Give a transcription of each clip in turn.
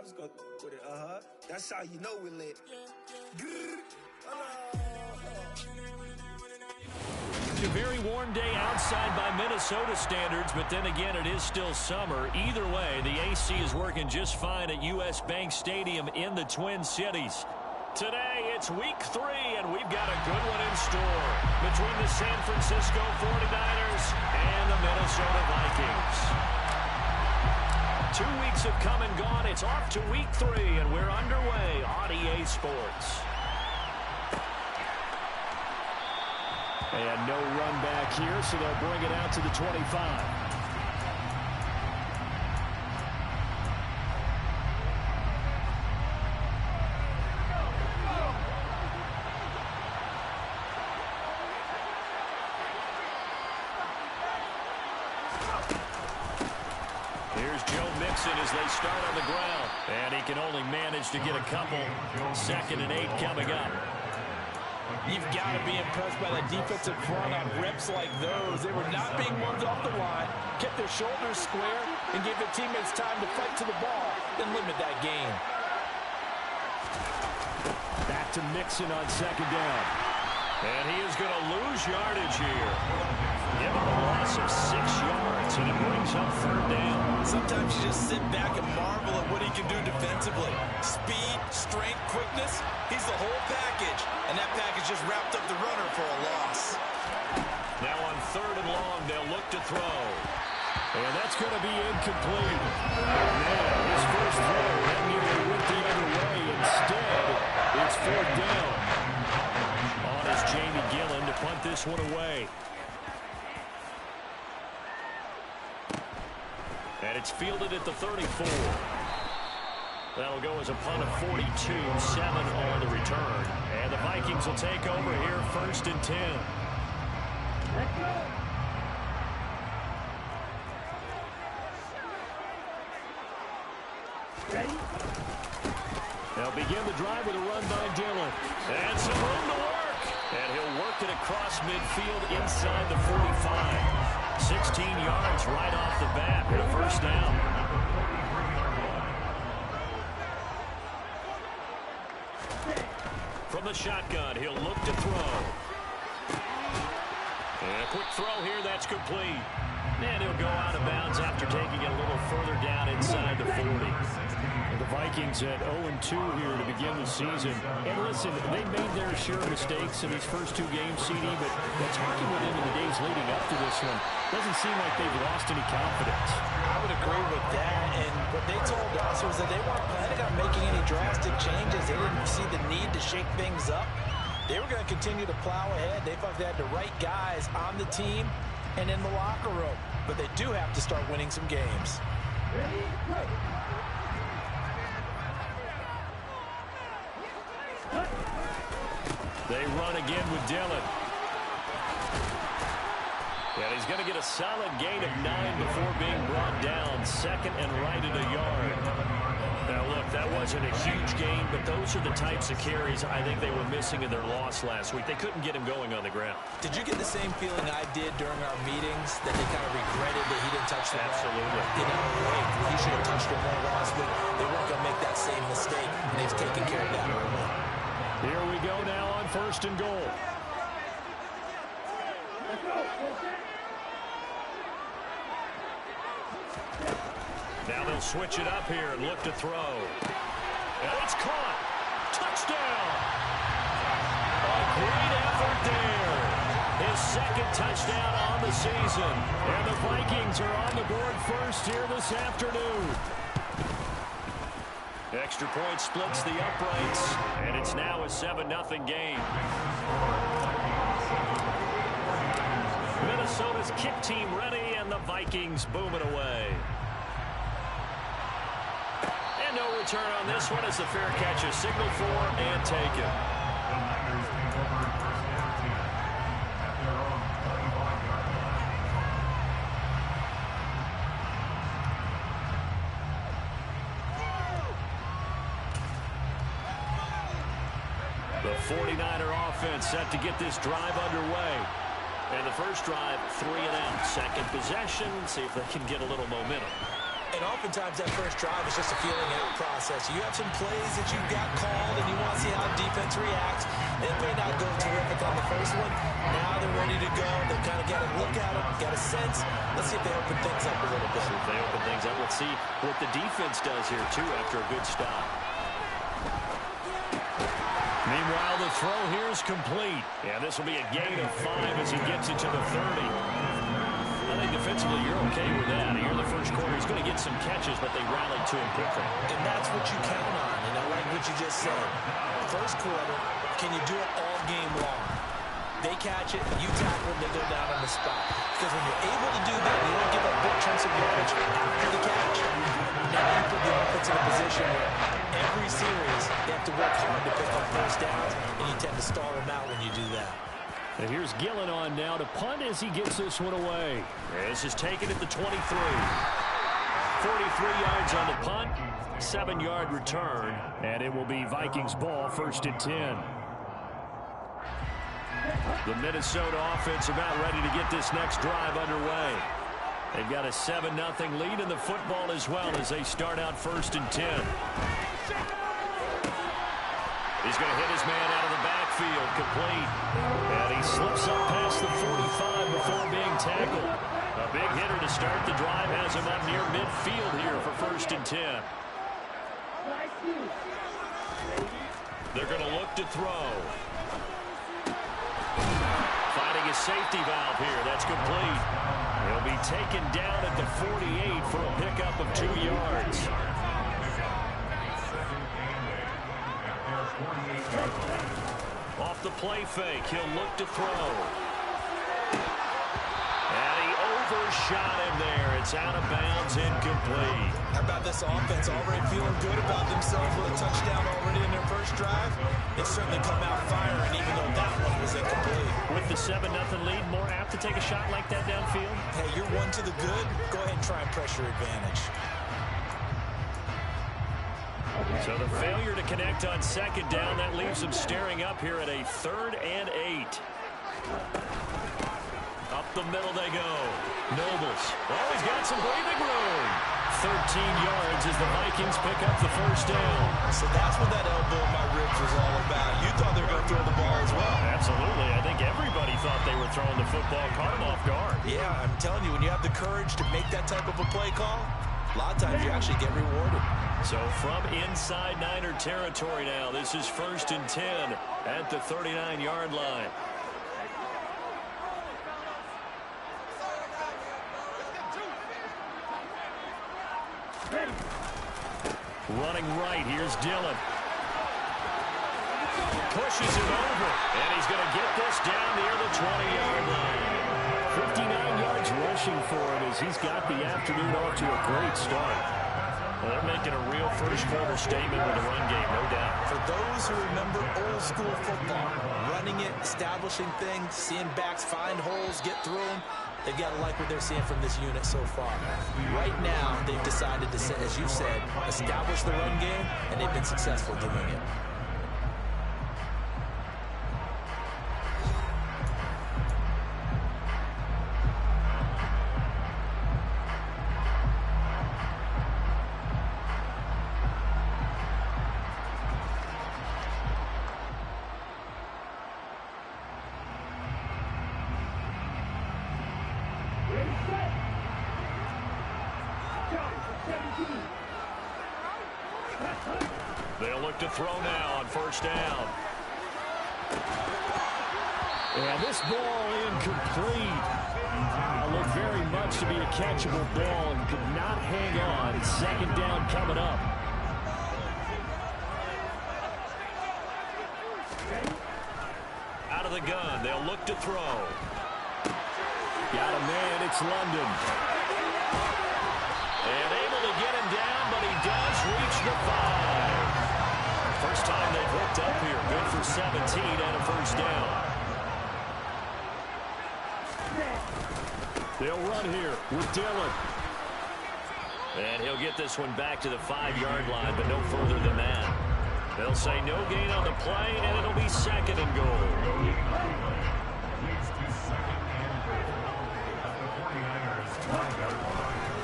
just gonna with it. That's how you know we lit. It's a very warm day outside by Minnesota standards, but then again, it is still summer. Either way, the AC is working just fine at U.S. Bank Stadium in the Twin Cities. Today, it's week 3, and we've got a good one in store between the San Francisco 49ers and the Minnesota Vikings. 2 weeks have come and gone. It's off to week 3, and we're underway on EA Sports. And no run back here, so they'll bring it out to the 25. As they start on the ground, and he can only manage to get a couple. 2nd and 8 coming up. You've got to be impressed by the defensive front on reps like those. They were not being moved off the line, kept their shoulders square, and gave their teammates time to fight to the ball, then limit that gain. Back to Mixon on 2nd down. And he is going to lose yardage here. Give him a loss of 6 yards, and it brings up 3rd down. Sometimes you just sit back and marvel at what he can do defensively. Speed, strength, quickness, he's the whole package. And that package just wrapped up the runner for a loss. Now on 3rd and long, they'll look to throw. And that's going to be incomplete. Man, his first throw that nearly went the other way. Instead, it's 4th down. On is Jamie Gillen to punt this one away. And it's fielded at the 34. That'll go as a punt of 42, 7 on the return. And the Vikings will take over here 1st and 10. They'll begin the drive with a run by Dillon. And some room to work. And he'll work it across midfield inside the 45. 16 yards right off the bat and a 1st down. From the shotgun, he'll look to throw. And a quick throw here, that's complete. And he'll go out of bounds after taking it a little further down inside the 40. The Vikings at 0-2 here to begin the season. And listen, they made their share of mistakes in these first 2 games, CD, but talking with them in the days leading up to this one, doesn't seem like they've lost any confidence. I would agree with that, and what they told us was that they weren't planning on making any drastic changes. They didn't see the need to shake things up. They were going to continue to plow ahead. They thought they had the right guys on the team and in the locker room, but they do have to start winning some games. They run again with Dillon. And he's going to get a solid gain of 9 before being brought down. 2nd and right at a yard. Now, look, that wasn't a huge gain, but those are the types of carries I think they were missing in their loss last week. They couldn't get him going on the ground. Did you get the same feeling I did during our meetings, that they kind of regretted that he didn't touch the ball? Absolutely. You know, wait, he should have touched the ball last week. They weren't going to make that same mistake, and they've taken care of that early. Here we go now on 1st and goal. Now they'll switch it up here and look to throw. And it's caught. Touchdown. A great effort there. His 2nd touchdown on the season. And the Vikings are on the board first here this afternoon. Extra point splits the uprights, and it's now a 7-0 game. Minnesota's kick team ready, and the Vikings boom it away. And no return on this one as the fair catch is signaled for and taken. The 49er offense set to get this drive underway. And the first drive, 3 and out. Second possession, see if they can get a little momentum. And oftentimes that first drive is just a feeling out process. You have some plays that you've got called and you want to see how defense reacts. It may not go terrific on the first one. Now they're ready to go. They've kind of got a look at it, got a sense. Let's see if they open things up a little bit. See if they open things up. Let's see what the defense does here, too, after a good stop. Meanwhile, the throw here is complete. Yeah, this will be a gain of 5 as he gets it to the 30. I think defensively you're okay with that. Here in the first quarter, he's going to get some catches, but they rallied to him quickly. And that's what you count on, and I like what you just said. First quarter, can you do it all game long? They catch it, you tackle, they go down on the spot. Because when you're able to do that, you don't give up big chunks of yardage after the catch. Now you put the offense in a position where every series they have to work hard to pick up first downs, and you tend to stall them out when you do that. And here's Gillen on now to punt as he gets this one away. This is taken at the 23. 43 yards on the punt, 7-yard return, and it will be Vikings ball, 1st and 10. The Minnesota offense about ready to get this next drive underway. They've got a 7-0 lead in the football as well as they start out 1st and 10. He's going to hit his man out of the backfield, complete. And he slips up past the 45 before being tackled. A big hitter to start the drive has him up near midfield here for 1st and 10. They're going to look to throw. Finding a safety valve here. That's complete. He'll be taken down at the 48 for a pickup of 2 yards. Off the play fake, he'll look to throw. And he overshot him there. It's out of bounds, incomplete. How about this offense already feeling good about themselves with a touchdown already in their first drive? They've certainly come out firing, even though that one was incomplete. With the 7-0 lead, more apt to take a shot like that downfield? Hey, you're one to the good. Go ahead and try and pressure advantage. So the failure to connect on 2nd down, that leaves them staring up here at a 3rd and 8. Up the middle they go. Nobles. Oh, he's got some breathing room. 13 yards as the Vikings pick up the 1st down. So that's what that elbow in my ribs was all about. You thought they were going to throw the ball as well. Absolutely. I think everybody thought they were throwing the football, caught him off guard. Yeah, I'm telling you, when you have the courage to make that type of a play call, a lot of times you actually get rewarded. So from inside Niner territory now, this is 1st and 10 at the 39-yard line. Running right, here's Dillon. Pushes it over, and he's going to get this down near the 20-yard line. 59 yards rushing for him as he's got the afternoon off to a great start. Well, they're making a real first-quarter statement with the run game, no doubt. For those who remember old-school football, running it, establishing things, seeing backs find holes, get through them, they've got to like what they're seeing from this unit so far. Right now, they've decided to, as you said, establish the run game, and they've been successful doing it. They'll look to throw now on 1st down. And this ball incomplete. Looked very much to be a catchable ball and could not hang on. 2nd down coming up. Out of the gun, they'll look to throw. Got a man, it's London. And able to get him down, but he does reach the 5. First time they've hooked up here. Good for 17 and a 1st down. They'll run here with Dillon. And he'll get this one back to the 5-yard line, but no further than that. They'll say no gain on the play, and it'll be 2nd and goal.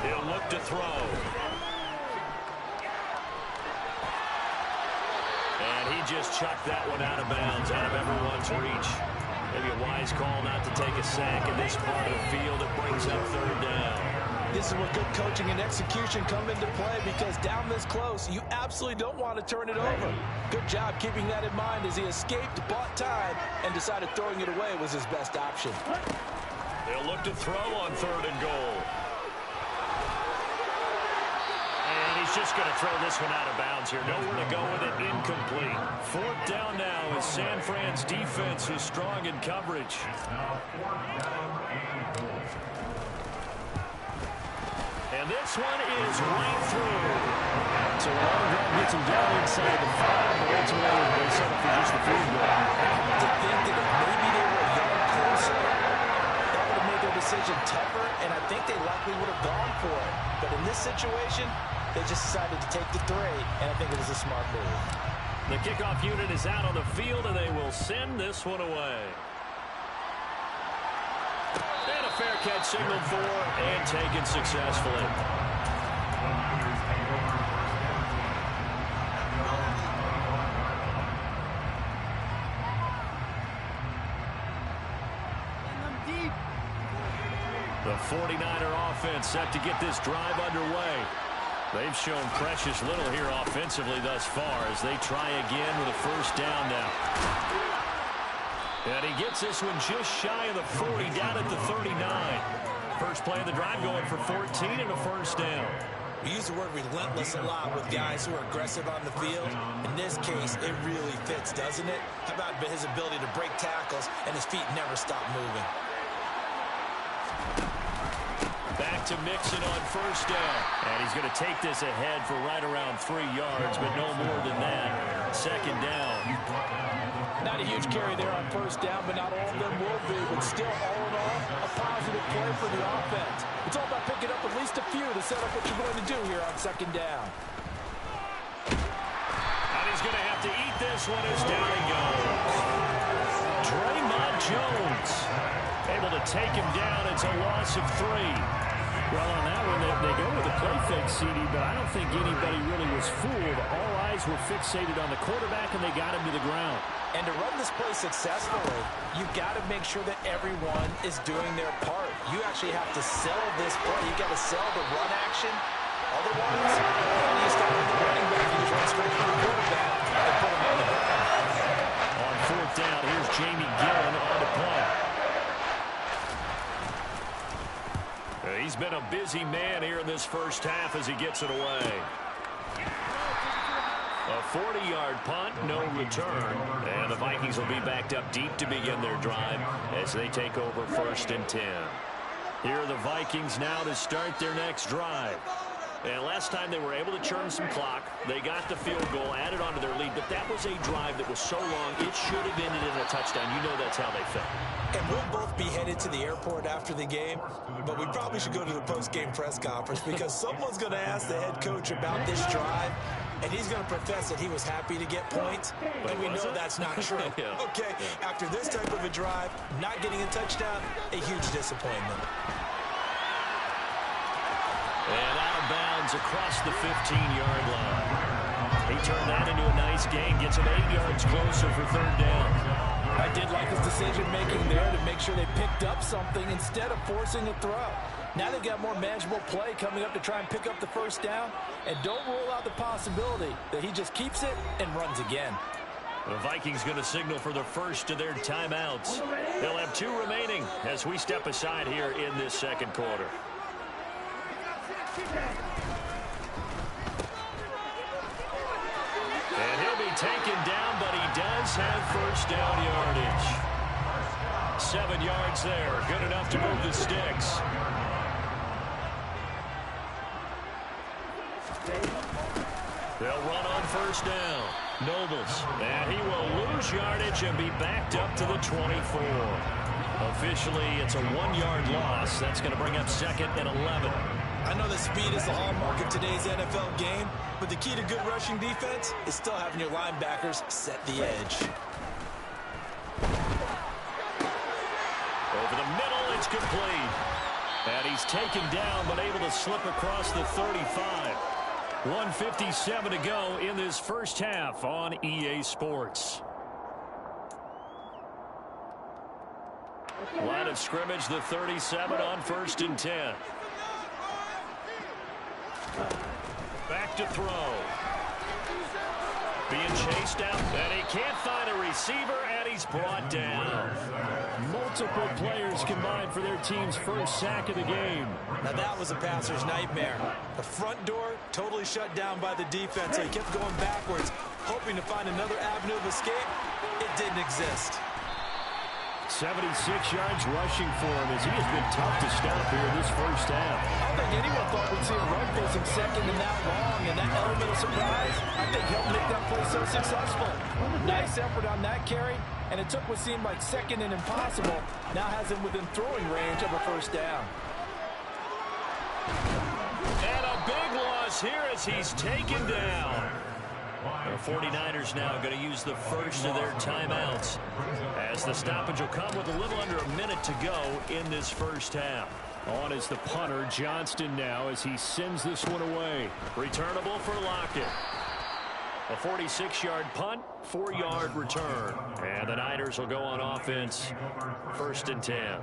He'll look to throw. And he just chucked that one out of bounds, out of everyone's reach. Maybe a wise call not to take a sack in this part of the field. It brings up third down. This is where good coaching and execution come into play, because down this close, you absolutely don't want to turn it over. Good job keeping that in mind as he escaped, bought time, and decided throwing it away was his best option. They'll look to throw on third and goal. And he's just going to throw this one out of bounds here. Nowhere to go with it. Incomplete. Fourth down now as San Fran's defense is strong in coverage. And this one is right through. So long that gets him down inside the 5, but ultimately they settle for just the field goal. I have to think that if maybe they were a yard closer, that would have made their decision tougher, and I think they likely would have gone for it. But in this situation, they just decided to take the 3, and I think it was a smart move. The kickoff unit is out on the field, and they will send this one away. And a fair catch signaled for and taken successfully. The 49er offense set to get this drive underway. They've shown precious little here offensively thus far as they try again with a first down now. And he gets this one just shy of the 40, down at the 39. First play of the drive going for 14 and a first down. We use the word relentless a lot with guys who are aggressive on the field. In this case, it really fits, doesn't it? How about his ability to break tackles and his feet never stop moving? Back to Mixon on first down. And he's going to take this ahead for right around 3 yards, but no more than that. Second down. Not a huge carry there on first down, but not all of them will be. But still, all in all, a positive play for the offense. It's all about picking up at least a few to set up what you're going to do here on second down. And he's going to have to eat this one as down he goes. Draymond Jones able to take him down. It's a loss of 3. Well, on that one, they go with a play fake, CD, but I don't think anybody really was fooled. All eyes were fixated on the quarterback, and they got him to the ground. And to run this play successfully, you've got to make sure that everyone is doing their part. You actually have to sell this play. You've got to sell the run action. Otherwise, you start with the running back, you just run straight to the quarterback and put him on the ground. On fourth down, here's Jamie Gillen on the punt. He's been a busy man here in this first half as he gets it away. A 40-yard punt, no return. And the Vikings will be backed up deep to begin their drive as they take over first and 10. Here are the Vikings now to start their next drive. And last time they were able to churn some clock. They got the field goal, added on to their lead, but that was a drive that was so long, it should have ended in a touchdown. You know that's how they felt. And we'll both be headed to the airport after the game, but we probably should go to the post-game press conference because someone's going to ask the head coach about this drive, and he's going to profess that he was happy to get points, and we know that's not true. Yeah. Okay, after this type of a drive, not getting a touchdown, a huge disappointment. And out of bounds across the 15-yard line. He turned that into a nice gain, gets him 8 yards closer for third down. I did like his decision-making there to make sure they picked up something instead of forcing a throw. Now they've got more manageable play coming up to try and pick up the first down, and don't rule out the possibility that he just keeps it and runs again. The Vikings going to signal for the first of their timeouts. They'll have 2 remaining as we step aside here in this second quarter. And he'll be taken down, but he does have first down yardage. 7 yards there, good enough to move the sticks. They'll run on first down. Nobles, and he will lose yardage and be backed up to the 24. Officially, it's a 1-yard loss. That's going to bring up second and 11. I know that speed is the hallmark of today's NFL game, but the key to good rushing defense is still having your linebackers set the edge. Over the middle, it's complete. And he's taken down, but able to slip across the 35. 1:57 to go in this first half on EA Sports. Line of scrimmage, the 37 on 1st and 10. Back to throw. Being chased out, and he can't find a receiver, and he's brought down. Multiple players combined for their team's first sack of the game. Now that was a passer's nightmare. The front door totally shut down by the defense, so he kept going backwards, hoping to find another avenue of escape. It didn't exist. 76 yards rushing for him as he has been tough to stop here in this first half. I don't think anyone thought we'd see a run facing second and that long, and that element of surprise, I think, helped make that play so successful. Nice effort on that carry, and it took what seemed like second and impossible, now has him within throwing range of a first down. And a big loss here as he's taken down. The 49ers now going to use the first of their timeouts, as the stoppage will come with a little under a minute to go in this first half. On is the punter, Johnston, now as he sends this one away. Returnable for Lockett. A 46-yard punt, 4-yard return. And the Niners will go on offense, 1st and 10.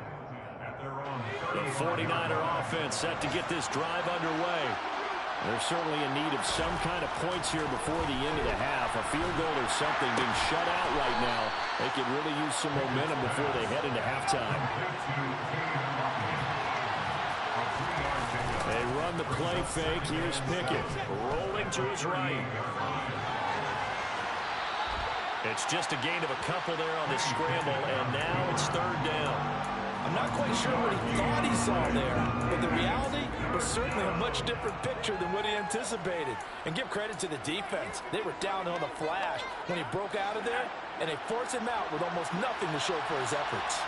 The 49er offense set to get this drive underway. They're certainly in need of some kind of points here before the end of the half. A field goal or something, being shut out right now. They could really use some momentum before they head into halftime. They run the play fake. Here's Pickett. Rolling to his right. It's just a gain of a couple there on the scramble, and now it's 3rd down. I'm not quite sure what he thought he saw there, but the reality was certainly a much different picture than what he anticipated. And give credit to the defense. They were down on the flash when he broke out of there, and they forced him out with almost nothing to show for his efforts.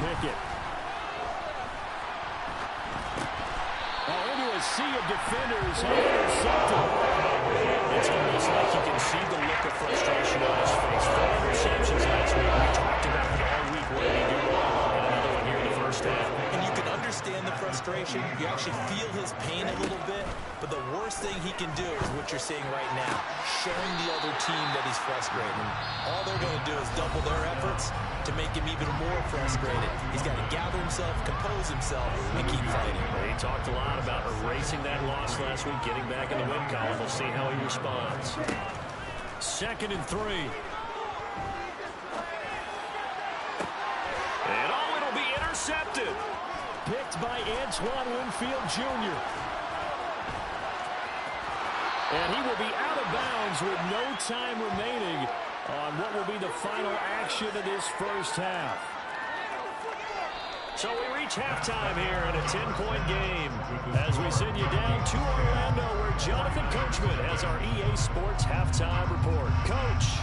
Pickett. Into a sea of defenders and intercepted. It's almost like you can see the look of frustration on his face. 4 interceptions last week. We talked about it all week. What did he do wrong? And another one here in the first half. And you can understand the frustration. You actually feel his pain a little bit. But the worst thing he can do is what you're seeing right now, showing the other team that he's frustrated. All they're going to do is double their efforts to make him even more frustrated. He's got to gather himself, compose himself, and keep fighting. He talked a lot about erasing that loss last week, getting back in the win column. We'll see how he responds. 2nd and 3. And it'll be intercepted. Picked by Antoine Winfield Jr. And he will be out of bounds with no time remaining on what will be the final action of this first half. So we reach halftime here in a 10-point game as we send you down to Orlando, where Jonathan Coachman has our EA Sports halftime report. Coach.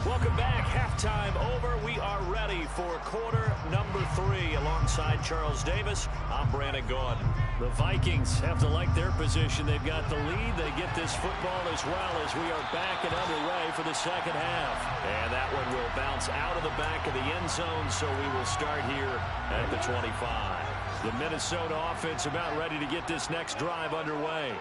Welcome back. Halftime over. We are ready for quarter number 3 alongside Charles Davis. I'm Brandon Gordon. The Vikings have to like their position. They've got the lead. They get this football as well as we are back and underway for the second half. And that one will bounce out of the back of the end zone, so we will start here at the 25. The Minnesota offense about ready to get this next drive underway.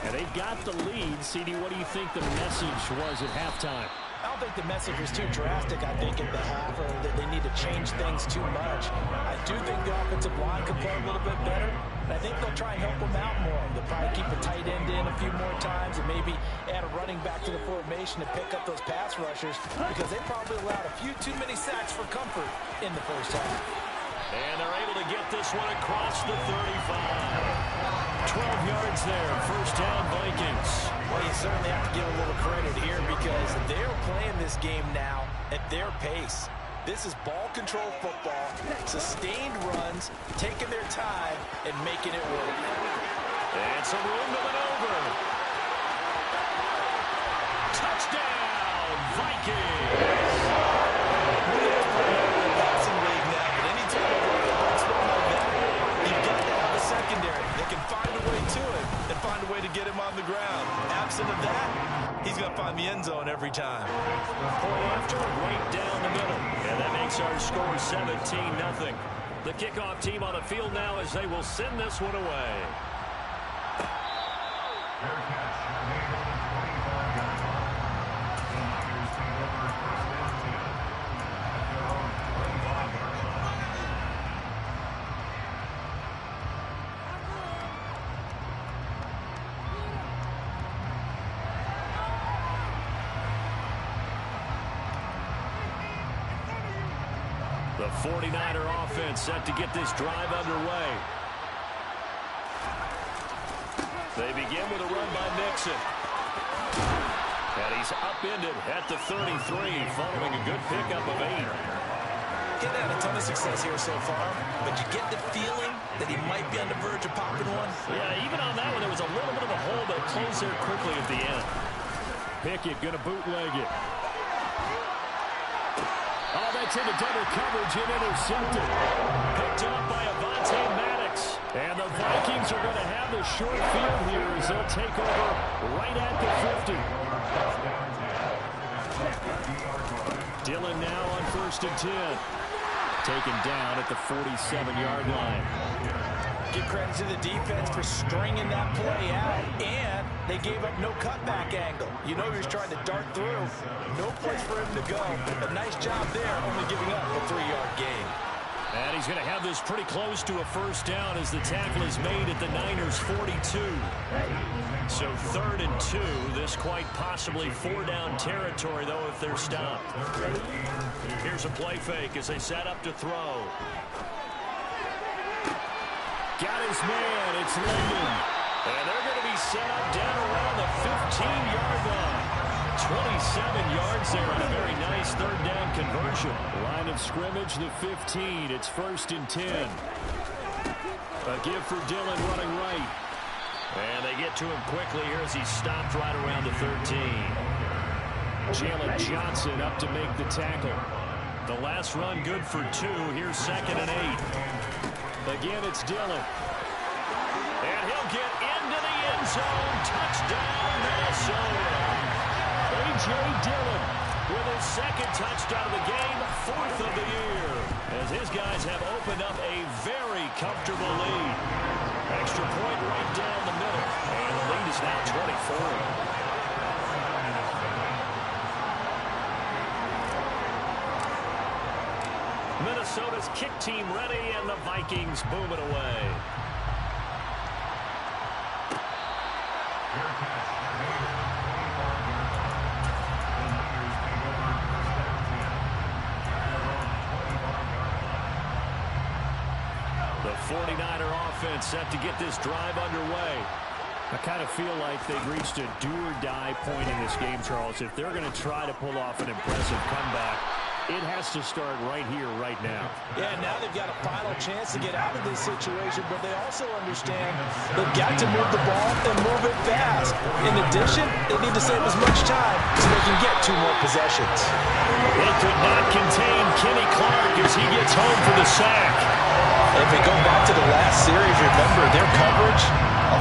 And they've got the lead. CD, what do you think the message was at halftime? I don't think the message was too drastic, I think, at the half, or that they need to change things too much. I do think the offensive line could play a little bit better, and I think they'll try and help them out more. They'll probably keep a tight end in a few more times and maybe add a running back to the formation to pick up those pass rushers, because they probably allowed a few too many sacks for comfort in the first half. And they're able to get this one across the 35. 12 yards there, first down Vikings. Well, you certainly have to give a little credit here because they're playing this game now at their pace. This is ball control football, sustained runs, taking their time, and making it work. And some room to maneuver. Touchdown, Vikings! Passing league now, but anytime you like that, you've got to have a secondary that can find a way to it and find a way to get him on the ground. Absent of that, he's going to find the end zone every time. our score 17-0. The kickoff team on the field now as they will send this one away. The 49er offense set to get this drive underway. They begin with a run by Nixon. And he's upended at the 33 following a good pickup of 8. Getting had a ton of success here so far, but you get the feeling that he might be on the verge of popping one. Yeah, even on that one, there was a little bit of a hole, but it closed there quickly at the end. Pickett going to bootleg it. Oh, that's into double coverage and intercepted. Picked up by Avonte Maddox. And the Vikings are going to have the short field here as they'll take over right at the 50. Dillon now on 1st and 10. Taken down at the 47-yard line. Give credit to the defense for stringing that play out, and they gave up no cutback angle. You know he was trying to dart through. No place for him to go. A nice job there, only giving up a 3-yard gain. And he's going to have this pretty close to a first down as the tackle is made at the Niners' 42. So 3rd and 2. This quite possibly 4-down territory, though, if they're stopped. Here's a play fake as they set up to throw. Got his man. It's Linden. And they're going to be set up down around the 15-yard line. 27 yards there on a very nice 3rd down conversion. Line of scrimmage, the 15. It's 1st and 10. A give for Dillon running right. And they get to him quickly here as he stopped right around the 13. Jalen Johnson up to make the tackle. The last run good for 2. Here's 2nd and 8. Again, it's Dillon. And he'll get into the end zone. Touchdown, Minnesota. A.J. Dillon with his 2nd touchdown of the game, 4th of the year, as his guys have opened up a very comfortable lead. Extra point right down the middle, and the lead is now 24. Minnesota's kick team ready, and the Vikings boom it away. The 49er offense set to get this drive underway. I kind of feel like they've reached a do-or-die point in this game, Charles. If they're going to try to pull off an impressive comeback, it has to start right here, right now. Yeah, now they've got a final chance to get out of this situation, but they also understand they've got to move the ball and move it fast. In addition, they need to save as much time so they can get 2 more possessions. They could not contain Kenny Clark as he gets home for the sack. If we go back to the last series, remember their coverage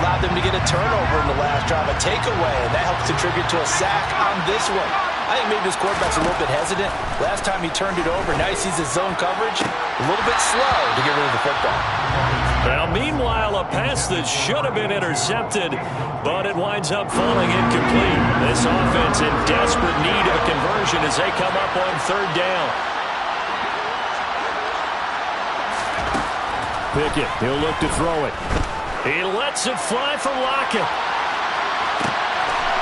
allowed them to get a turnover in the last drive, a takeaway, and that helps contribute to a sack on this one. I think maybe this quarterback's a little bit hesitant. Last time he turned it over, now he sees his zone coverage a little bit slow to get rid of the football. Now, meanwhile, a pass that should have been intercepted, but it winds up falling incomplete. This offense in desperate need of a conversion as they come up on 3rd down. Pickett, he'll look to throw it. He lets it fly for Lockett.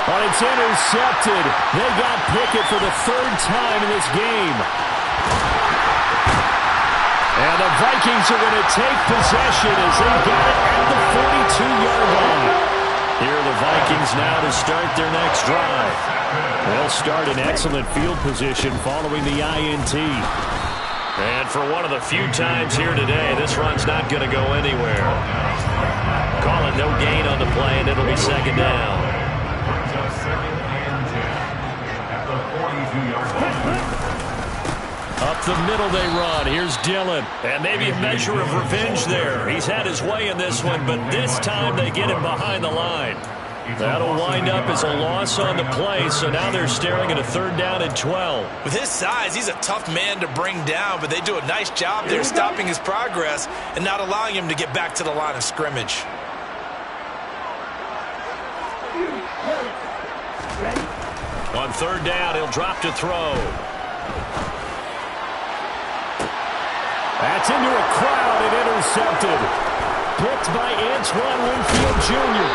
But it's intercepted. They got Pickett for the 3rd time in this game. And the Vikings are going to take possession as they got it at the 42-yard line. Here are the Vikings now to start their next drive. They'll start in excellent field position following the INT. And for one of the few times here today, this run's not going to go anywhere. Call it no gain on the play, and it'll be 2nd down. Up the middle they run. Here's Dillon. And maybe a measure of revenge there. He's had his way in this one, but this time they get him behind the line. That'll wind up as a loss on the play, so now they're staring at a 3rd down and 12. With his size, he's a tough man to bring down, but they do a nice job there stopping his progress and not allowing him to get back to the line of scrimmage. On 3rd down, he'll drop to throw. That's into a crowd and intercepted. Picked by Antoine Winfield Jr.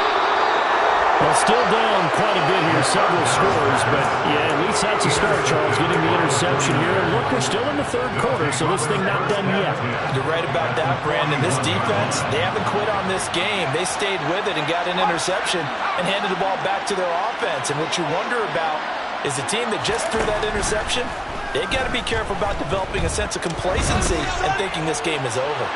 Well, still down quite a bit here, several scores, but yeah, at least that's a start, Charles, getting the interception here. And look, we're still in the 3rd quarter, so this thing not done yet. You're right about that, Brandon. This defense, they haven't quit on this game. They stayed with it and got an interception and handed the ball back to their offense. And what you wonder about is the team that just threw that interception, they've got to be careful about developing a sense of complacency and thinking this game is over.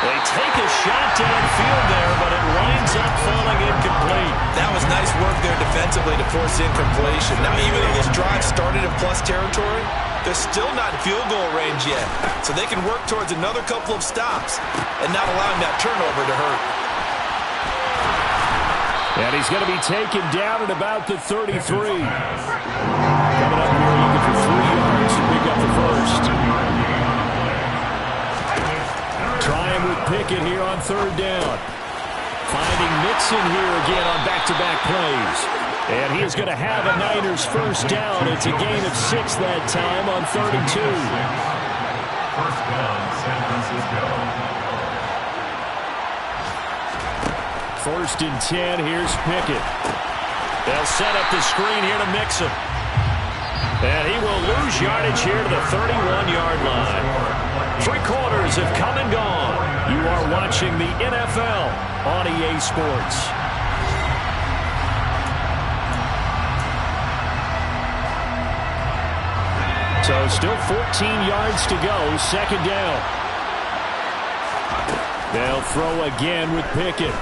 They take a shot downfield there, but it winds up falling incomplete. That was nice work there defensively to force incompletion. Now, even though this drive started in plus territory, they're still not in field goal range yet. So they can work towards another couple of stops and not allowing that turnover to hurt. And he's going to be taken down at about the 33. Coming up here looking for 3 yards to pick up the first. Trying with Pickett here on 3rd down. Finding Mixon here again on back-to-back plays. And he is going to have a Niners first down. It's a gain of 6 that time on 3rd and 2. First down, San Francisco. 1st and 10, here's Pickett. They'll set up the screen here to Mixon. And he will lose yardage here to the 31-yard line. 3 quarters have come and gone. You are watching the NFL on EA Sports. So still 14 yards to go, 2nd down. They'll throw again with Pickett.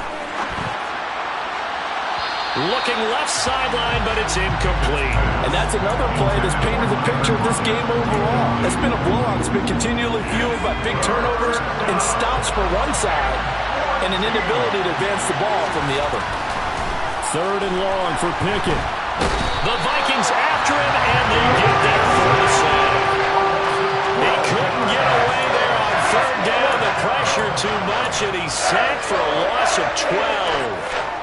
Looking left sideline, but it's incomplete. And that's another play that's painted the picture of this game overall. It's been a blowout. It's been continually fueled by big turnovers and stops for one side and an inability to advance the ball from the other. 3rd and long for Pickett. The Vikings after him, and they get there for the sack. He couldn't get away there on 3rd down. The pressure too much, and he's sacked for a loss of 12.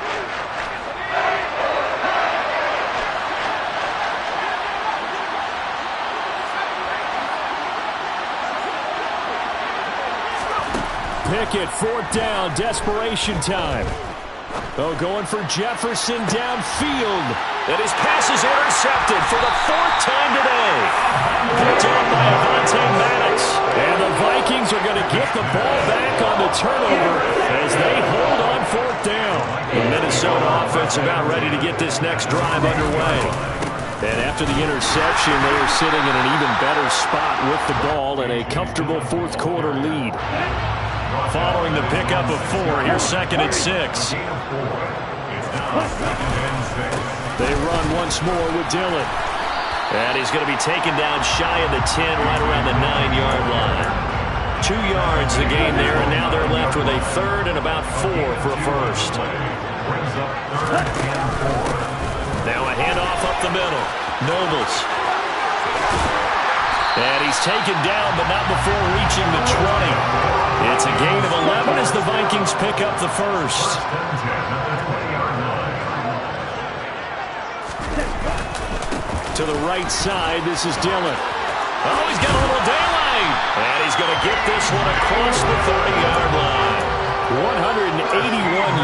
Pickett, 4th down, desperation time. Oh, going for Jefferson downfield. And his pass is intercepted for the 4th time today. Picked on by Avonte Maddox. And the Vikings are going to get the ball back on the turnover as they hold on 4th down. The Minnesota offense about ready to get this next drive underway. And after the interception, they are sitting in an even better spot with the ball and a comfortable 4th quarter lead. Following the pickup of 4, here's 2nd and 6. They run once more with Dillon. And he's going to be taken down shy of the 10, right around the 9-yard line. 2 yards the gain there, and now they're left with a 3rd and about 4 for a first. Now a handoff up the middle. Nobles. And he's taken down, but not before reaching the 20. It's a gain of 11 as the Vikings pick up the first. To the right side, this is Dillon. Oh, he's got a little daylight. And he's going to get this one across the 30-yard line. 181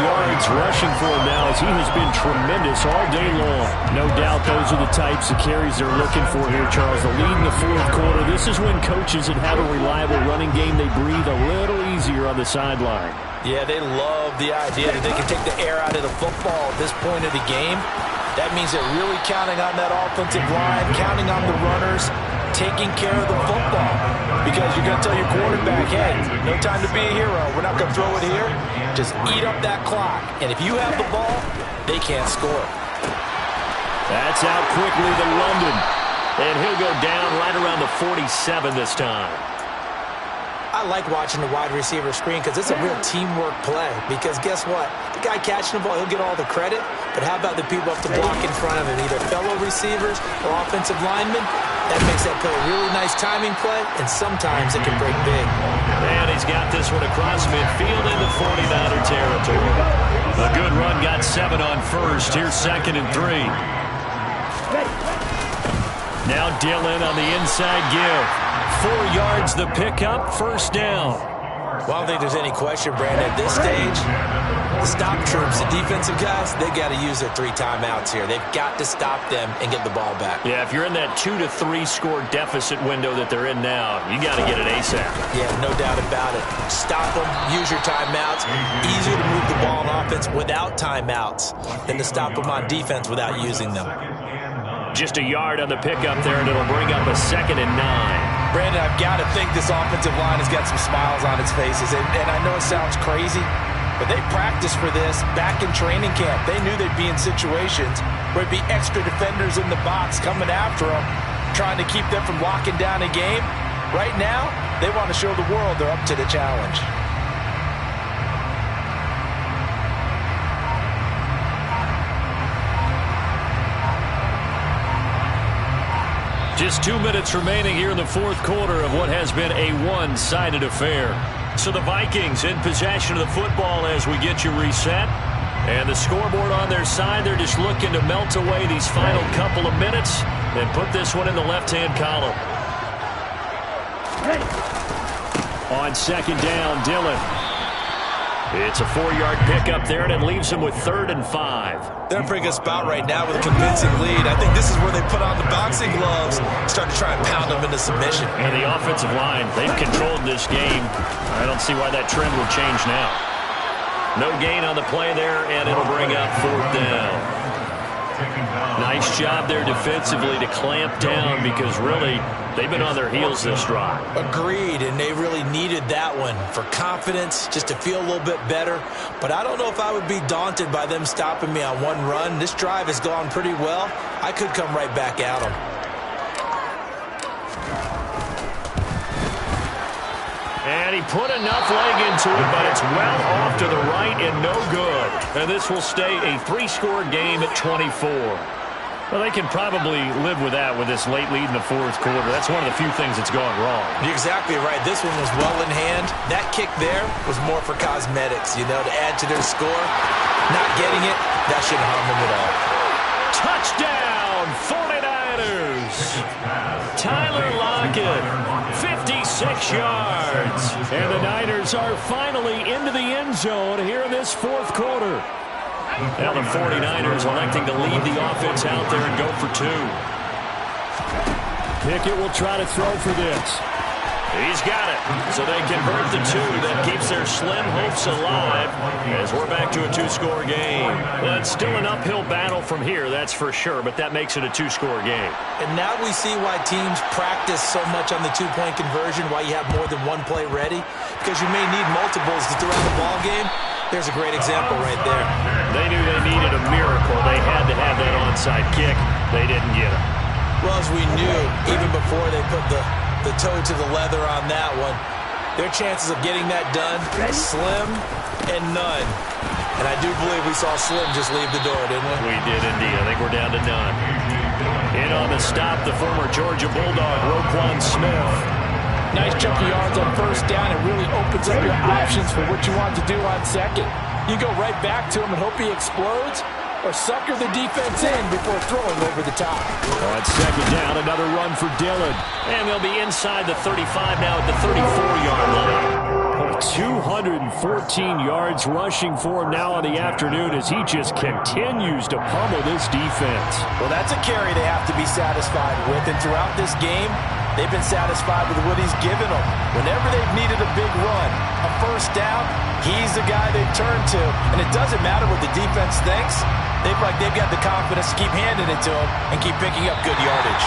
yards rushing for him now as he has been tremendous all day long. No doubt those are the types of carries they're looking for here, Charles. The lead in the 4th quarter. This is when coaches that have a reliable running game, they breathe a little easier on the sideline. Yeah, they love the idea that they can take the air out of the football at this point of the game. That means they're really counting on that offensive line, counting on the runners, taking care of the football. Because you're going to tell your quarterback, hey, no time to be a hero. We're not going to throw it here. Just eat up that clock. And if you have the ball, they can't score. That's out quickly to London. And he'll go down right around the 47 this time. I like watching the wide receiver screen because it's a real teamwork play. Because guess what? The guy catching the ball, he'll get all the credit. But how about the people up to block in front of him, either fellow receivers or offensive linemen? That makes that play a really nice timing play, and sometimes it can break big. And he's got this one across midfield into 49er territory. A good run got 7 on first. Here's 2nd and 3. Now Dillon on the inside give. 4 yards the pickup, first down. Well, I don't think there's any question, Brandon. At this stage, the stop troops, the defensive guys, they got to use their 3 timeouts here. They've got to stop them and get the ball back. Yeah, if you're in that 2 to 3 score deficit window that they're in now, you got to get it ASAP. Yeah, no doubt about it. Stop them, use your timeouts. Easier to move the ball on offense without timeouts than to stop them on defense without using them. Just a yard on the pickup there, and it'll bring up a 2nd and 9. Brandon, I've got to think this offensive line has got some smiles on its faces. And I know it sounds crazy, but they practiced for this back in training camp. They knew they'd be in situations where it'd be extra defenders in the box coming after them, trying to keep them from locking down a game. Right now, they want to show the world they're up to the challenge. Just 2 minutes remaining here in the 4th quarter of what has been a one-sided affair. So the Vikings in possession of the football as we get you reset. And the scoreboard on their side, they're just looking to melt away these final couple of minutes and put this one in the left-hand column. On 2nd down, Dillon. It's a 4-yard pickup there, and it leaves him with 3rd and 5. They're in a pretty good spot right now with a convincing lead. I think this is where they put on the boxing gloves, start to try and pound them into submission. And the offensive line, they've controlled this game. I don't see why that trend will change now. No gain on the play there, and it'll bring up 4th down. Nice job there defensively to clamp down because really they've been on their heels this drive. Agreed, and they really needed that one for confidence, just to feel a little bit better. But I don't know if I would be daunted by them stopping me on one run. This drive has gone pretty well. I could come right back at them. And he put enough leg into it, but it's well off to the right and no good. And this will stay a 3-score game at 24. Well, they can probably live with that with this late lead in the 4th quarter. That's one of the few things that's gone wrong. You're exactly right. This one was well in hand. That kick there was more for cosmetics, you know, to add to their score. Not getting it, that shouldn't harm them at all. Touchdown, 49ers. Tyler Lockett, 56 yards. And the Niners are finally into the end zone here in this 4th quarter. Now the 49ers electing to leave the offense out there and go for 2. Pickett will try to throw for this. He's got it. So they convert the 2. That keeps their slim hopes alive as we're back to a 2-score game. Well, it's still an uphill battle from here, that's for sure, but that makes it a 2-score game. And now we see why teams practice so much on the 2-point conversion, why you have more than one play ready, because you may need multiples to throw out the ball game. There's a great example right there. They knew they needed a miracle. They had to have that onside kick. They didn't get it. Well, as we knew, even before they put the toe to the leather on that one, their chances of getting that done, slim and none. And I do believe we saw Slim just leave the door, didn't we? We did indeed. I think we're down to none. In on the stop, the former Georgia Bulldog, Roquan Smith. Nice chunk of yards on 1st down. It really opens up your options for what you want to do on 2nd. You go right back to him and hope he explodes, or sucker the defense in before throwing over the top. On 2nd down, another run for Dillon. And they'll be inside the 35 now at the 34-yard line. 214 yards rushing for him now on the afternoon as he just continues to pummel this defense. Well, that's a carry they have to be satisfied with, and throughout this game, they've been satisfied with what he's given them. Whenever they've needed a big run, a 1st down, he's the guy they've turned to. And it doesn't matter what the defense thinks. They've got the confidence to keep handing it to him and keep picking up good yardage.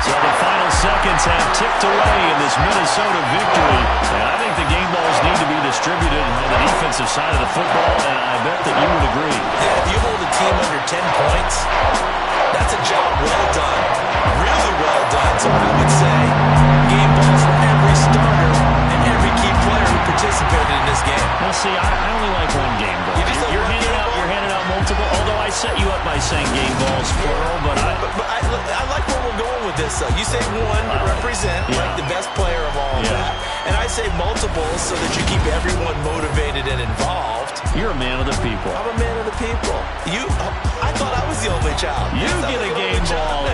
So the final seconds have ticked away in this Minnesota victory. And I think the game balls need to be distributed on the defensive side of the football, and I bet that you would agree. Yeah, if you hold a team under 10 points, that's a job well done. Really well done. So I would say game balls for every starter and every key I say multiples so that you keep everyone motivated and involved. You're a man of the people. I'm a man of the people. I thought I was the only child. You get a game ball